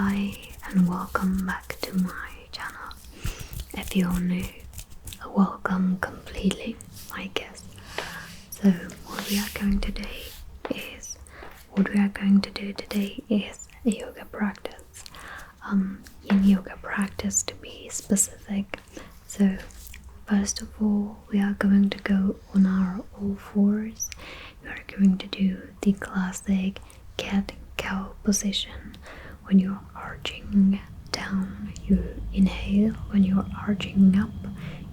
Hi and welcome back to my channel. If you're new, welcome completely, I guess. So what we are going to do today is a yoga practice. In yoga practice, to be specific. So first of all, we are going to go on our all fours. We are going to do the classic cat-cow position. When you're arching down, you inhale. When you're arching up,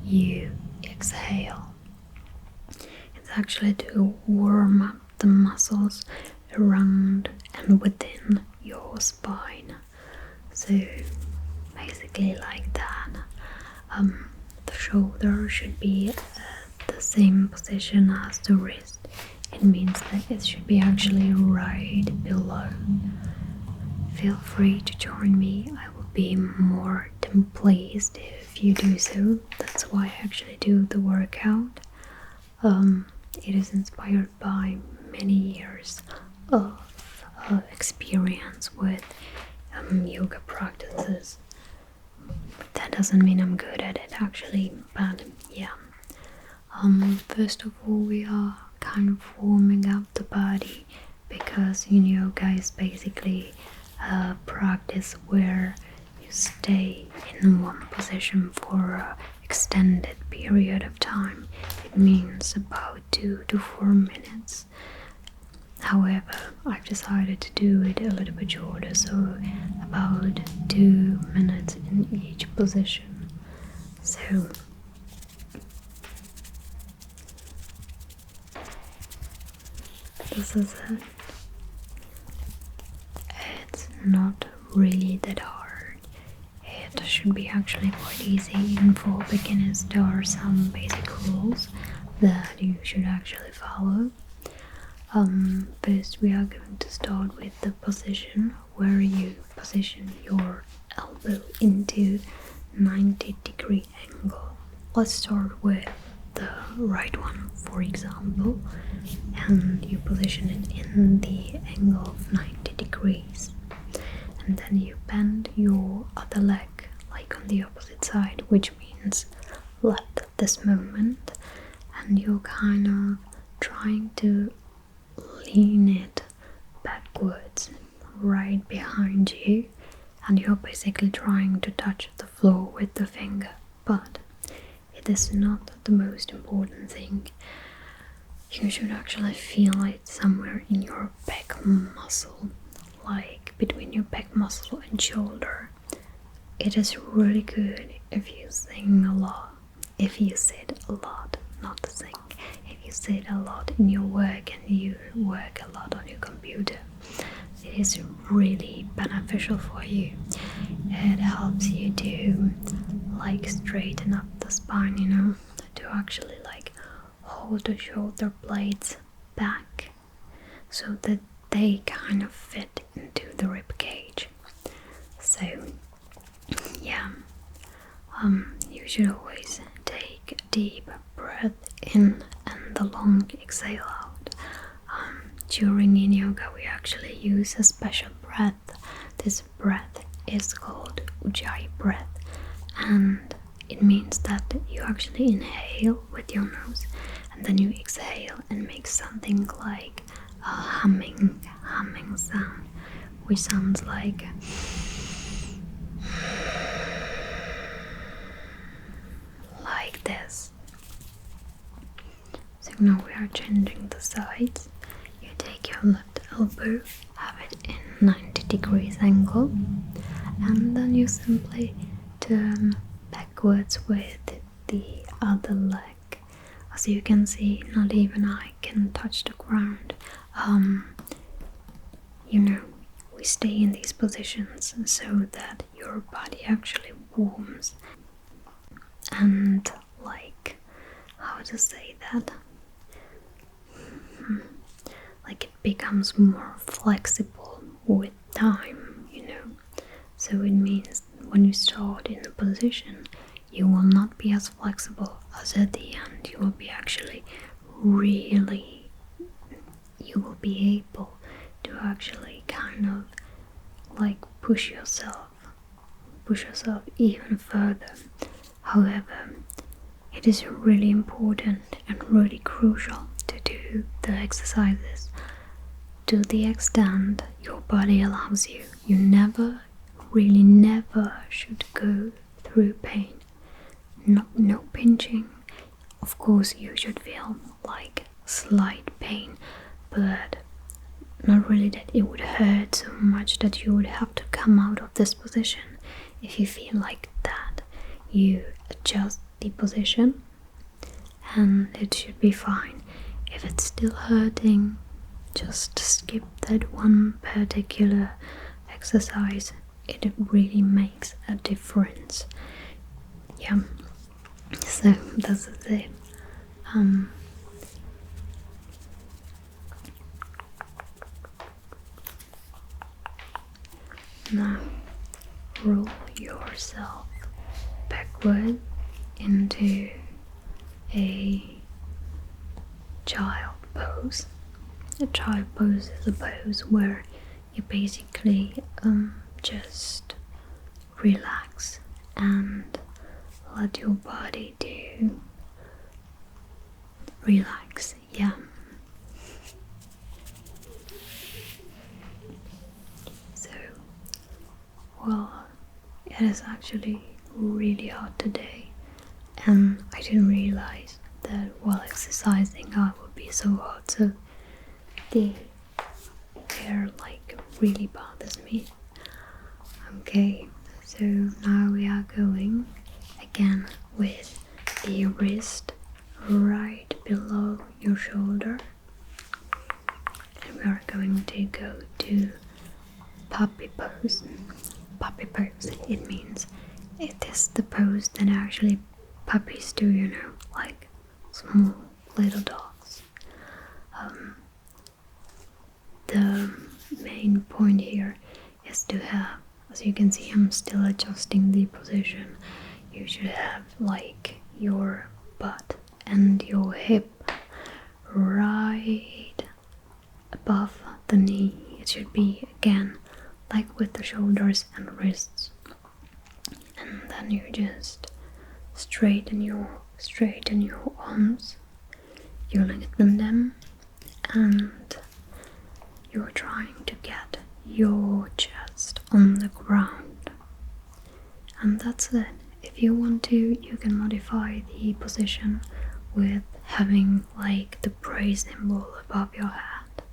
you exhale. It's actually to warm up the muscles around and within your spine. So basically like that. The shoulder should be at the same position as the wrist. It means that it should be actually right below. Feel free to join me. I will be more than pleased if you do so. That's why I actually do the workout. It is inspired by many years of experience with yoga practices. That doesn't mean I'm good at it actually, but yeah. First of all, we are kind of warming up the body, because yoga is basically a practice where you stay in one position for an extended period of time. It means about 2 to 4 minutes. However, I've decided to do it a little bit shorter, so about 2 minutes in each position. So this is it. It's not really that hard. It should be actually quite easy. Even for beginners, there are some basic rules that you should actually follow. First we are going to start with the position where you position your elbow into 90-degree angle. Let's start with the right one, for example, and you position it in the angle of 90 degrees. And then you bend your other leg like on the opposite side, which means left at this moment, and you're kind of trying to lean it backwards right behind you, and you're basically trying to touch the floor with the finger, but it is not the most important thing. You should actually feel it somewhere in your back muscle, like between your back muscle and shoulder. It is really good if you sing a lot, if you sit a lot, not sing. If you sit a lot in your work and you work a lot on your computer, it is really beneficial for you. It helps you to like straighten up the spine, to actually like hold the shoulder blades back so that they kind of fit into the rib cage. So yeah, you should always take a deep breath in and a long exhale out. During in yoga we actually use a special breath. This breath is called Ujjayi breath, and it means that you actually inhale with your nose and then you exhale and make something like a humming sound, which sounds like this. So now we are changing the sides. You take your left elbow, have it in 90 degrees angle, and then you simply turn backwards with the other leg. As you can see, not even I can touch the ground. We stay in these positions so that your body actually warms and how to say that? Like it becomes more flexible with time, So it means when you start in a position, you will not be as flexible as at the end. You will be actually you will be able to actually kind of like push yourself even further. However, it is really important and really crucial to do the exercises to the extent your body allows you. You never, really never should go through pain. No pinching. Of course you should feel like slight pain, but not really that it would hurt so much that you would have to come out of this position. If you feel like that, you adjust the position and it should be fine. If it's still hurting, just skip that one particular exercise. It really makes a difference. Yeah, so that's it. Now roll yourself backward into a child pose. A child pose is a pose where you basically just relax and let your body do relax. Yeah. So, well, it is actually really hot today, and I didn't realize that while exercising I would be so hot, so the air like really bothers me. Okay, so now we are going again with the wrist right below your shoulder, and we are going to go to puppy pose. Puppy pose, it means it is the pose that actually puppies do, you know, like small little dogs. The main point here is to have, as you can see, I'm still adjusting the position. You should have like your butt and your hip right above the knee. It should be again like with the shoulders and wrists, and then you just straighten your arms. You lengthen them, and you're trying to get your chest on the ground, and that's it. If you want to, you can modify the position with having like the praise symbol above your head.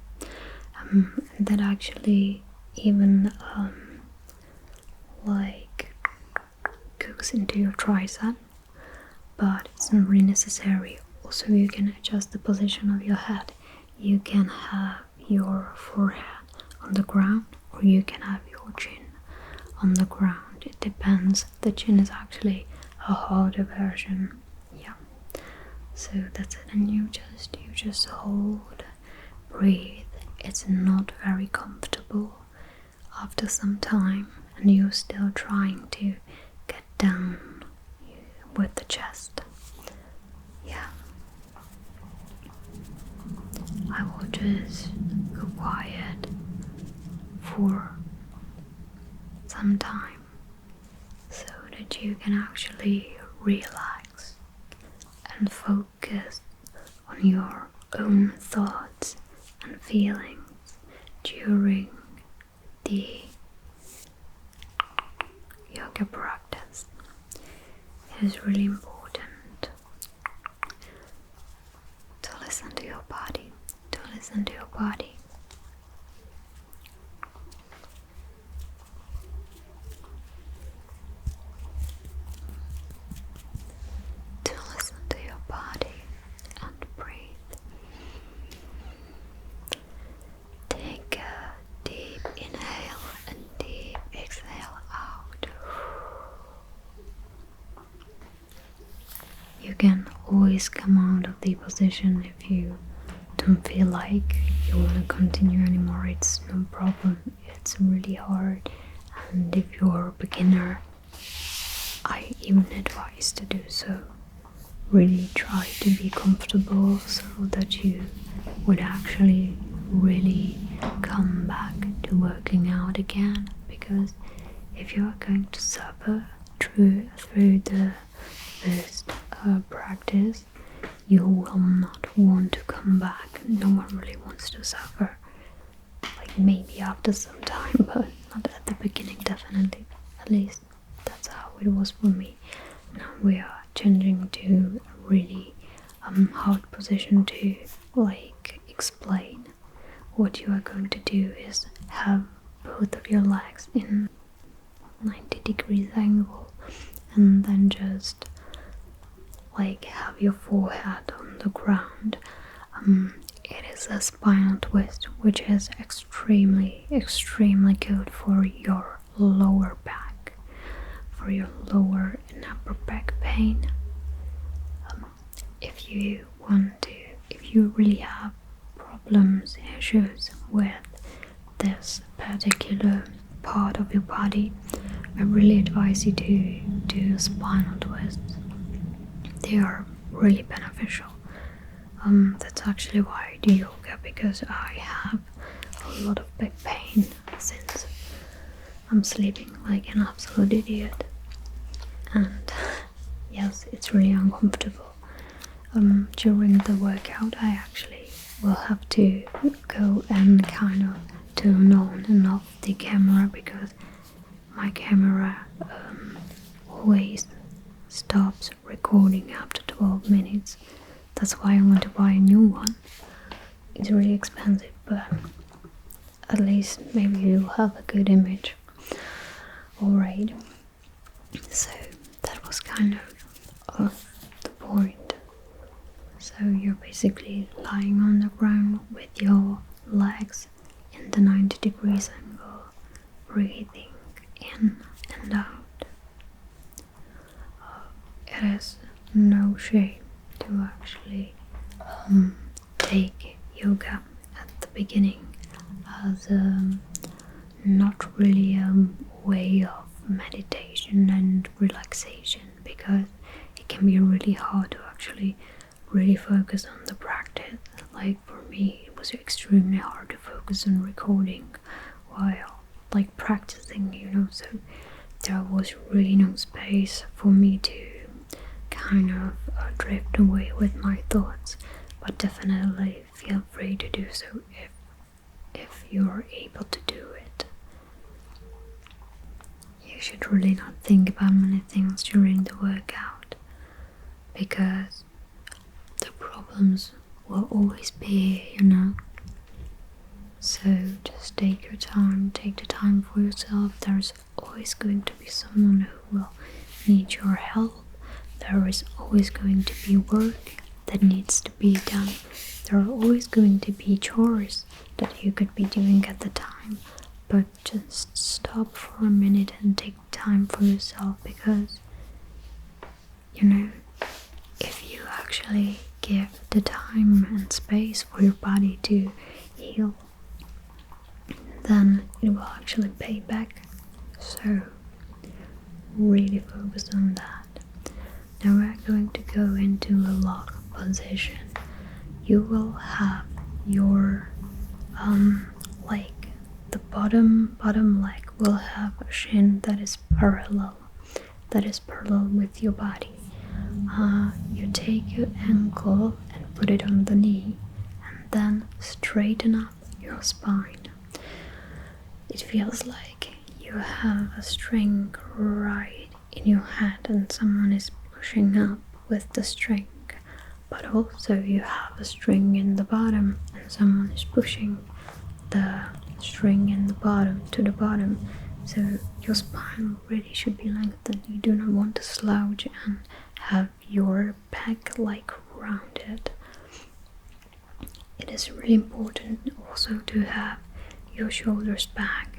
That actually even like goes into your tricep, but it's not really necessary. Also, you can adjust the position of your head. You can have your forehead on the ground, or you can have your chin on the ground. It depends. The chin is actually a harder version. Yeah. So that's it, and you just hold, breathe. It's not very comfortable after some time, and you're still trying to get down with the chest. Yeah. I will just go quiet for some time so that you can actually relax and focus on your own thoughts and feelings during the yoga practice. It is really important to listen to your body, to listen to your body. To listen to your body and breathe. Take a deep inhale and deep exhale out. You can always come out of the position if you don't feel like you want to continue anymore. It's no problem. It's really hard, and if you're a beginner, I even advise to do so. Really try to be comfortable so that you would actually really come back to working out again, because because if you are going to suffer through the first practice, you will not want to come back. No one really wants to suffer. Like maybe after some time, but not at the beginning, definitely. At least that's how it was for me. Now we are changing to a really hard position to like explain. What you are going to do is have both of your legs in 90 degrees angle, and then just like have your forehead on the ground. It is a spinal twist, which is extremely good for your lower back, for your lower and upper back pain. If you really have problems, issues with this particular part of your body, I really advise you to do spinal twists. They are really beneficial. That's actually why I do yoga, because I have a lot of back pain since I'm sleeping like an absolute idiot. And yes, it's really uncomfortable. During the workout, I actually will have to go and kind of turn on and off the camera, because my camera always stops recording after 12 minutes. That's why I want to buy a new one. It's really expensive, but at least maybe you'll have a good image. Alright, so that was kind of the point. So you're basically lying on the ground with your legs in the 90 degrees angle, breathing in and out. It is no shame to actually take yoga at the beginning as not really a way of meditation and relaxation, because it can be really hard to actually really focus on the practice. Like for me, it was extremely hard to focus on recording while like practicing, so there was really no space for me to kind of drift away with my thoughts. But definitely feel free to do so if you're able to do it. You should really not think about many things during the workout, because the problems will always be here. So just take your time, take the time for yourself. There's always going to be someone who will need your help. There is always going to be work that needs to be done. There are always going to be chores that you could be doing at the time. But just stop for a minute and take time for yourself, because if you actually give the time and space for your body to heal, then it will actually pay back. So really focus on that. Now we're going to go into a lock position. You will have your like the bottom leg will have a shin that is parallel with your body. You take your ankle and put it on the knee, and then straighten up your spine. It feels like you have a string right in your head and someone is pushing up with the string, but also you have a string in the bottom and someone is pushing the string in the bottom to the bottom. So your spine really should be lengthened. You do not want to slouch and have your back like rounded. It is really important also to have your shoulders back,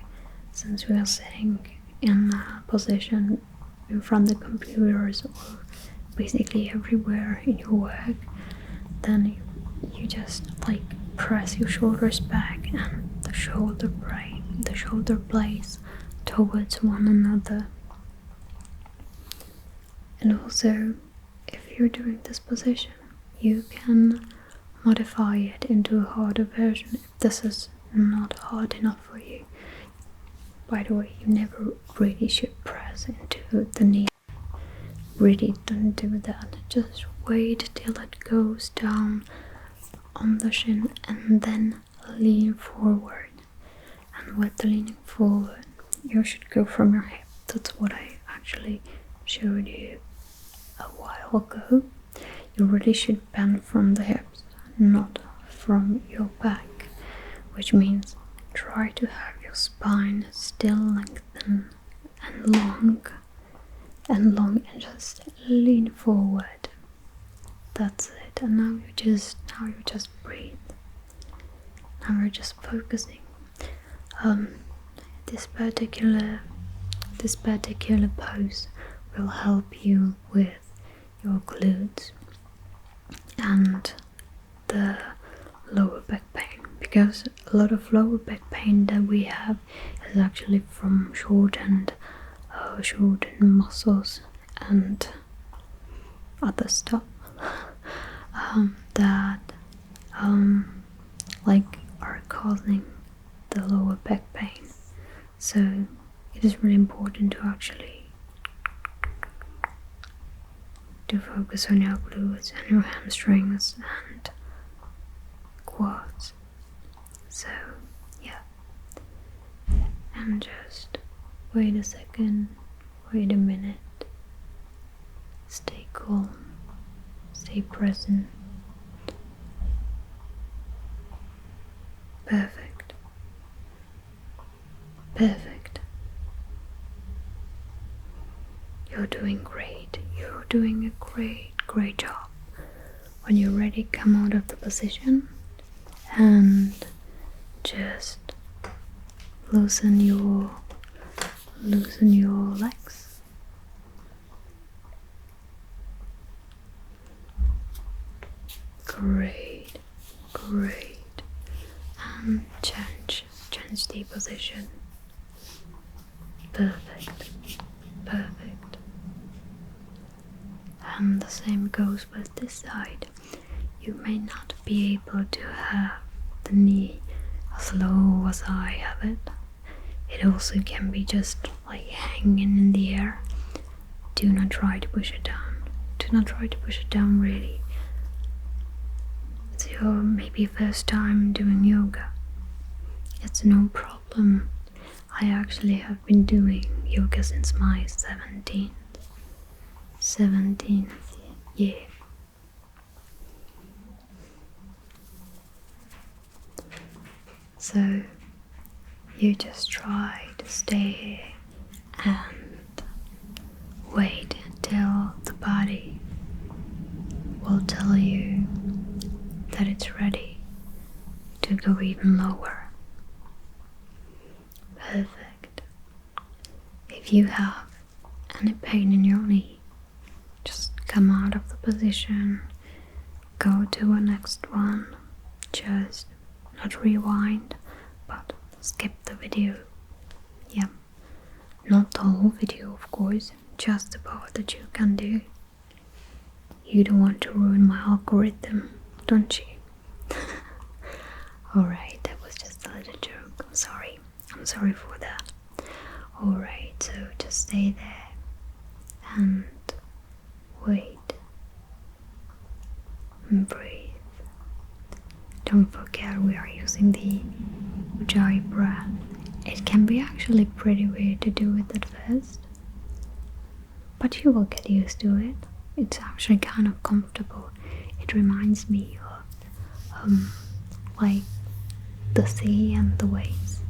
since we are sitting in a position in front of the computers or basically everywhere in your work. Then you just like press your shoulders back and the shoulder blades towards one another. And also, if you're doing this position, you can modify it into a harder version if this is not hard enough for you. By the way, you never really should press into the knee. Really don't do that. Just wait till it goes down on the shin and then lean forward. And with the leaning forward, you should go from your hip. That's what I actually showed you a while ago. You really should bend from the hips, not from your back, which means try to have your spine still lengthened and long and just lean forward. That's it. And now you just breathe. Now we're just focusing. This particular pose will help you with your glutes and the lower back pain, because a lot of lower back pain that we have is actually from shortened muscles and other stuff that like are causing the lower back pain. So it is really important to actually focus on your glutes and your hamstrings and quads. So yeah, and just wait a second, wait a minute, stay calm, stay present. Perfect. Perfect. You're doing great. You're doing a great job. When you're ready, come out of the position and just loosen your legs. Great. And change the position. Perfect. And the same goes with this side. You may not be able to have the knee as low as I have it. It also can be just like hanging in the air. Do not try to push it down. Do not try to push it down really. It's your maybe first time doing yoga. It's no problem. I actually have been doing yoga since my 17th year. So you just try to stay here and wait until the body will tell you that it's ready to go even lower. Perfect. If you have any pain in your knee, just come out of the position, go to a next one, just not rewind, but skip the video. Yeah, not the whole video of course, just the part that you can do. You don't want to ruin my algorithm, don't you? Alright, that was just a little joke. I'm sorry for that. Alright, so just stay there and wait and breathe. Don't forget we are using the Ujjayi breath. It can be actually pretty weird to do it at first, but you will get used to it. It's actually kind of comfortable. It reminds me of like the sea and the waves.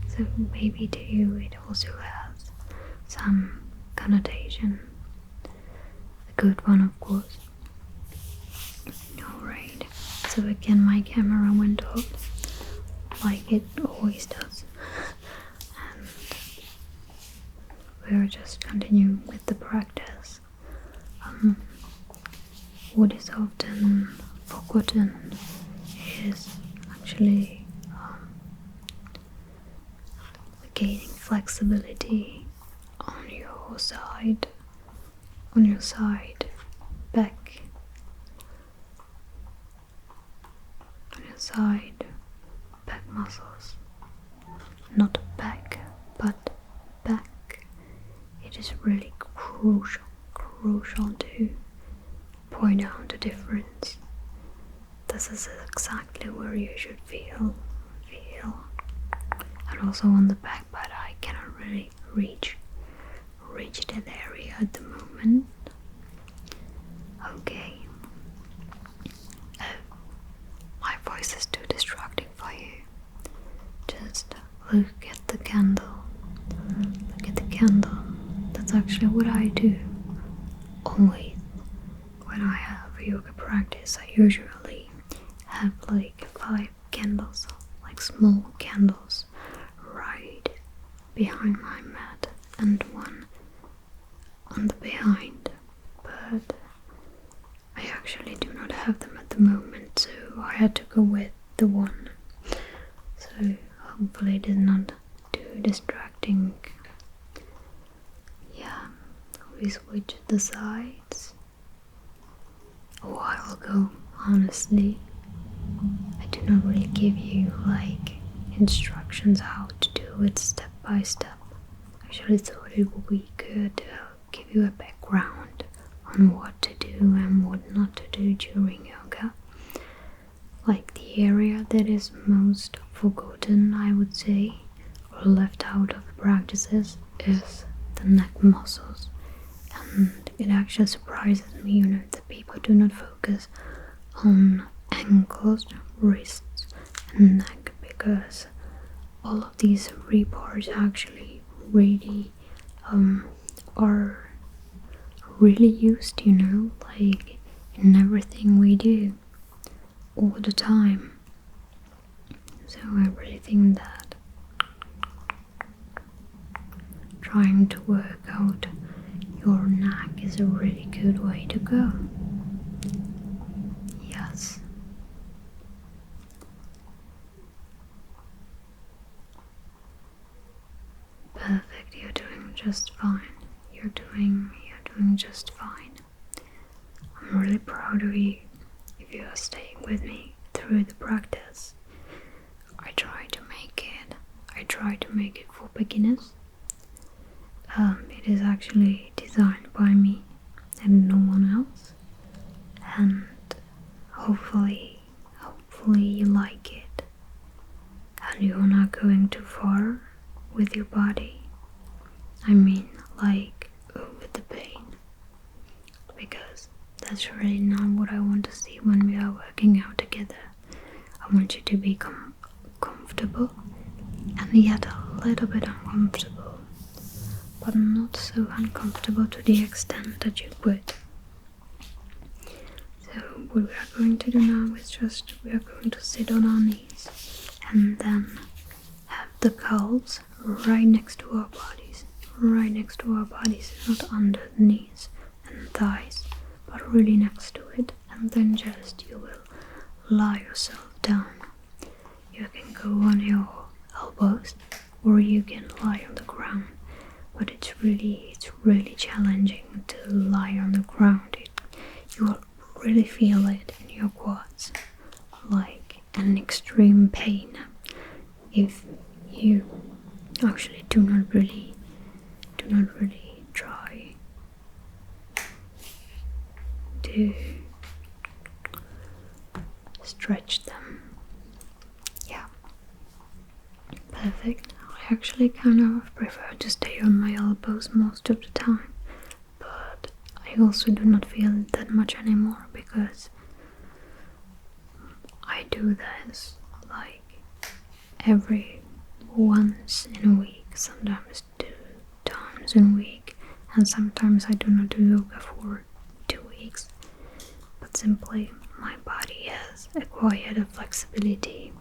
So maybe to you it also has some connotation. A good one, of course. Alright, so again my camera went off like it always does. And we're just continuing with the practice. What is often forgotten is actually gaining flexibility on your side back, on your side back muscles, not back but is really crucial to point out the difference. This is exactly where you should feel, and also on the back, but I cannot really reach that area at the moment. Okay. My voice is too distracting for you. Just look at the candle. Look at the candle. That's actually what I do. Always. When I have yoga practice, I usually have like 5 candles, like small candles, right behind my mat and one on the behind. But I actually do not have them at the moment, so I had to go with the one. So hopefully it is not too distracting. Yeah, we switch the sides a while ago, honestly. I do not really give you like instructions how to do it step by step. I actually thought it would be good to give you a background on what to do and what not to do during yoga. Like the area that is most forgotten, I would say, or left out of practices is the neck muscles. And it actually surprises me, that people do not focus on ankles, wrists and neck, because all of these 3 parts actually really are really used, like in everything we do all the time. So I really think that trying to work out your neck is a really good way to go. Yes. Perfect, you're doing just fine. You're doing just fine. I'm really proud of you if you are staying with me through the practice. I try to make it for beginners. It is actually designed by me and no one else, and hopefully you like it and you're not going too far with your body. I mean, like over the pain, because that's really not what I want to see when we are working out together. I want you to be comfortable and yet a little bit uncomfortable, but not so uncomfortable to the extent that you would. So what we are going to do now is we are going to sit on our knees and then have the calves right next to our bodies. Right next to our bodies, not under the knees and thighs, but really next to it. And then you will lie yourself down. You can go on your elbows or you can lie on the ground, but it's really challenging to lie on the ground. You will really feel it in your quads, like an extreme pain, if you actually do not really try to stretch them. Yeah, perfect. I actually kind of prefer to stay on my elbows most of the time, but I also do not feel it that much anymore because I do this like every once in a week, sometimes 2 times in a week, and sometimes I do not do yoga for 2 weeks, but simply my body has acquired a flexibility,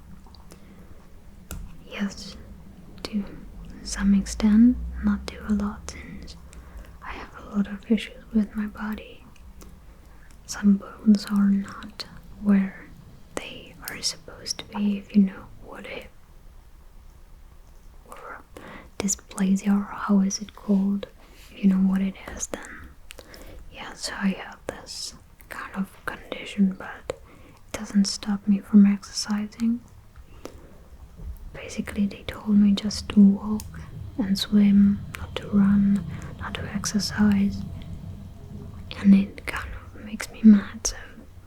yes, to some extent, not to a lot, since I have a lot of issues with my body. Some bones are not where they are supposed to be, if you know what it, or dysplasia, or how is it called, if you know what it is, then yes, I have this kind of condition, but it doesn't stop me from exercising. Basically, they told me just to walk and swim, not to run, how to exercise, and it kind of makes me mad. So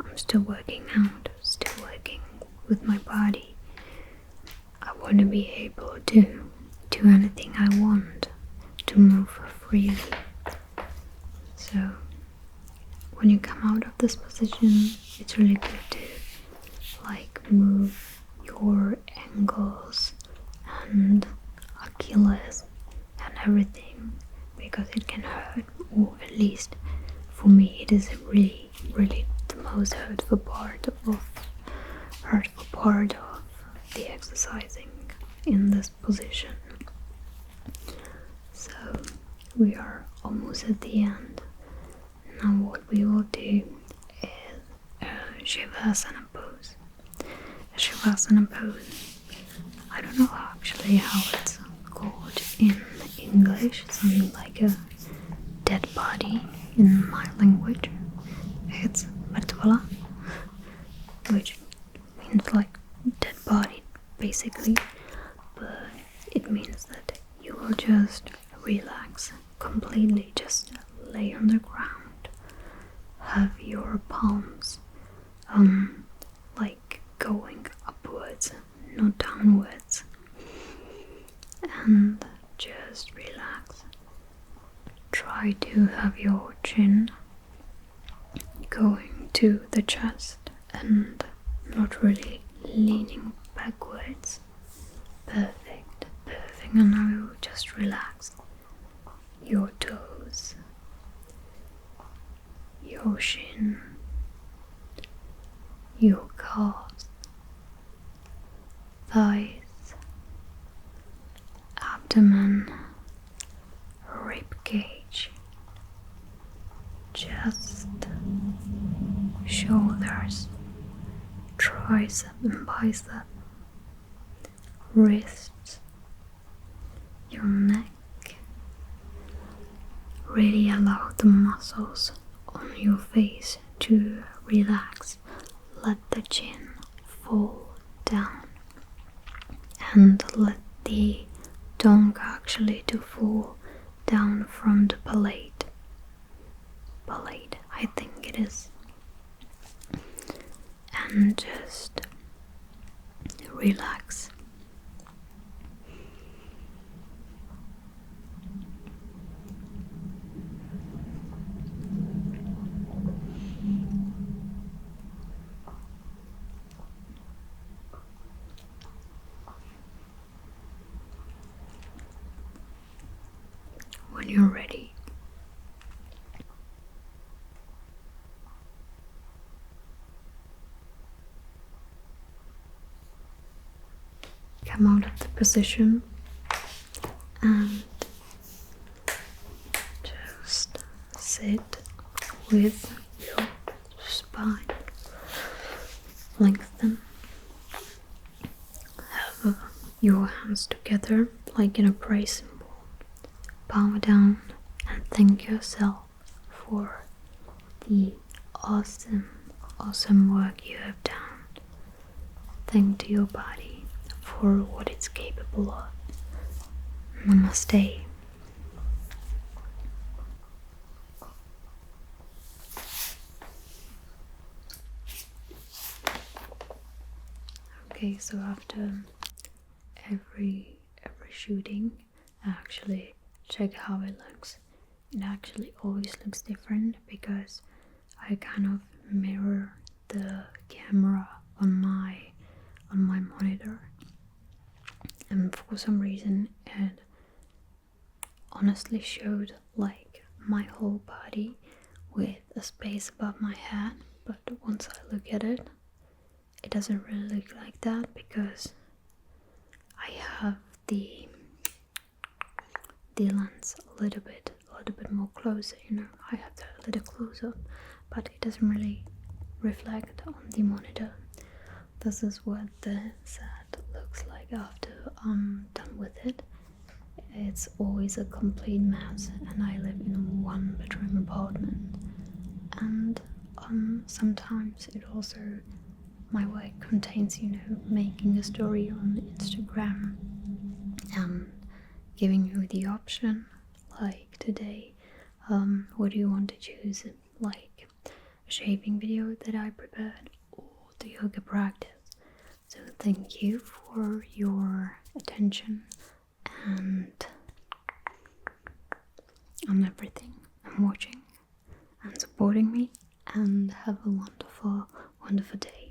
I'm still working out, still working with my body. I want to be able to do anything I want, to move freely. So when you come out of this position, it's really good to like move your ankles and Achilles and everything, because it can hurt, or at least for me it is really the most hurtful part of the exercising in this position. So we are almost at the end. Now what we will do is a Shavasana pose. A Shavasana pose, I don't know actually how it's called in English, something like a dead body in my language. It's Mrtvala, which means like dead body basically, but it means that you will just relax completely, just lay on the ground, have your palms like going upwards, not downwards, and just relax. Try to have your chin going to the chest and not really leaning backwards. Perfect. And now you just relax your toes, your shin, your calves, thighs, abdomen, rib cage, chest, shoulders, tricep and bicep, wrists, your neck. Really allow the muscles on your face to relax. Let the chin fall down and let the tongue actually to fall down from the palate, I think it is, and just relax. When you're ready, come out of the position and just sit with your spine lengthen. Have your hands together like in a praise symbol. Bow down and thank yourself for the awesome work you have done. Thank to your body for what it's capable of. Namaste. Okay, so after every shooting, I actually check how it looks. It actually always looks different because I kind of mirror the camera on my monitor, and for some reason it honestly showed like my whole body with a space above my head, but once I look at it, it doesn't really look like that because I have the lens a little bit more closer, I have the little close up, but it doesn't really reflect on the monitor. This is what the set looks like after I'm done with it. It's always a complete mess, and I live in a 1-bedroom apartment, and sometimes it also, my work contains, making a story on Instagram and giving you the option like today? What do you want to choose? Like a shaving video that I prepared or the yoga practice? So thank you for your attention and on everything and watching and supporting me, and have a wonderful, wonderful day.